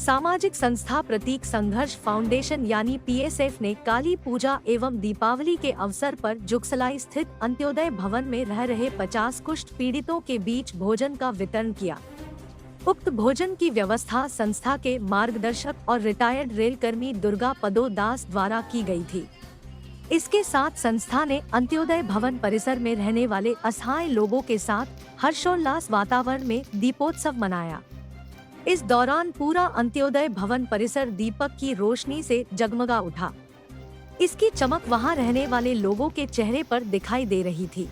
सामाजिक संस्था प्रतीक संघर्ष फाउंडेशन यानी पीएसएफ ने काली पूजा एवं दीपावली के अवसर पर जुगसलाई स्थित अंत्योदय भवन में रह रहे 50 कुष्ठ पीड़ितों के बीच भोजन का वितरण किया। उक्त भोजन की व्यवस्था संस्था के मार्गदर्शक और रिटायर्ड रेल कर्मी दुर्गा पदो दास द्वारा की गई थी। इसके साथ संस्था ने अंत्योदय भवन परिसर में रहने वाले असहाय लोगों के साथ हर्षोल्लास वातावरण में दीपोत्सव मनाया। इस दौरान पूरा अंत्योदय भवन परिसर दीपक की रोशनी से जगमगा उठा। इसकी चमक वहां रहने वाले लोगों के चेहरे पर दिखाई दे रही थी।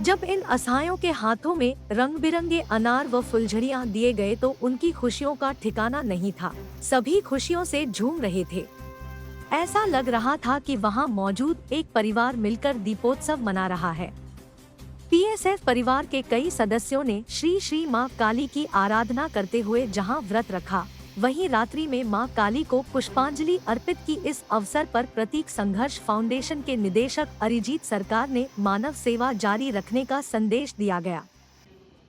जब इन असहायों के हाथों में रंग बिरंगे अनार व फुलझड़ियां दिए गए तो उनकी खुशियों का ठिकाना नहीं था। सभी खुशियों से झूम रहे थे। ऐसा लग रहा था कि वहां मौजूद एक परिवार मिलकर दीपोत्सव मना रहा है। पीएसएफ परिवार के कई सदस्यों ने श्री श्री मां काली की आराधना करते हुए जहां व्रत रखा, वहीं रात्रि में मां काली को पुष्पांजलि अर्पित की। इस अवसर पर प्रतीक संघर्ष फाउंडेशन के निदेशक अरिजीत सरकार ने मानव सेवा जारी रखने का संदेश दिया गया।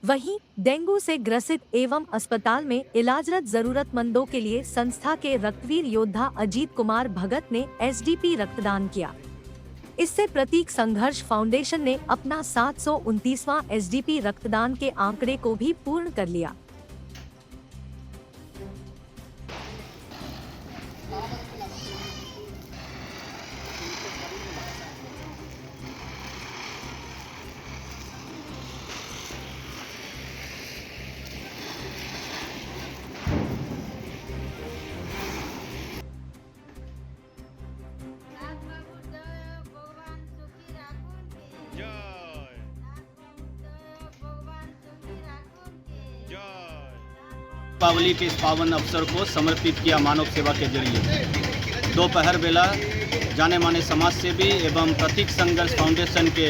वहीं डेंगू से ग्रसित एवं अस्पताल में इलाजरत जरूरतमंदों के लिए संस्था के रक्तवीर योद्धा अजीत कुमार भगत ने एसडीपी रक्तदान किया। इससे प्रतीक संघर्ष फाउंडेशन ने अपना 729वां एसडीपी रक्तदान के आंकड़े को भी पूर्ण कर लिया। दीपावली के इस पावन अवसर को समर्पित किया मानव सेवा के जरिए। दोपहर बेला जाने माने समाज सेवी एवं प्रतीक संघर्ष फाउंडेशन के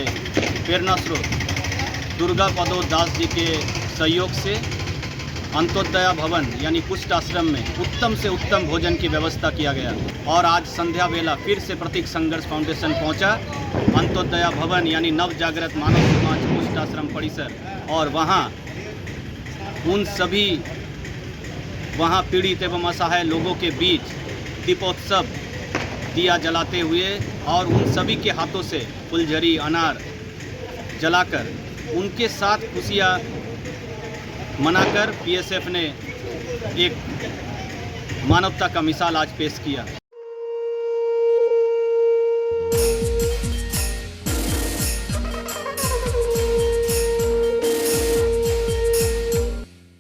प्रेरणा स्रोत दुर्गा पदो दास जी के सहयोग से अंत्योदय भवन यानी कुष्ठ आश्रम में उत्तम से उत्तम भोजन की व्यवस्था किया गया और आज संध्या बेला फिर से प्रतीक संघर्ष फाउंडेशन पहुंचा अंत्योदय भवन यानी नव जागृत मानव समाज कुष्ठ आश्रम परिसर और वहां उन सभी वहाँ पीड़ित एवं असहाय लोगों के बीच दीपोत्सव दिया जलाते हुए और उन सभी के हाथों से फुलझड़ी अनार जलाकर उनके साथ खुशियाँ मनाकर पीएसएफ ने एक मानवता का मिसाल आज पेश किया।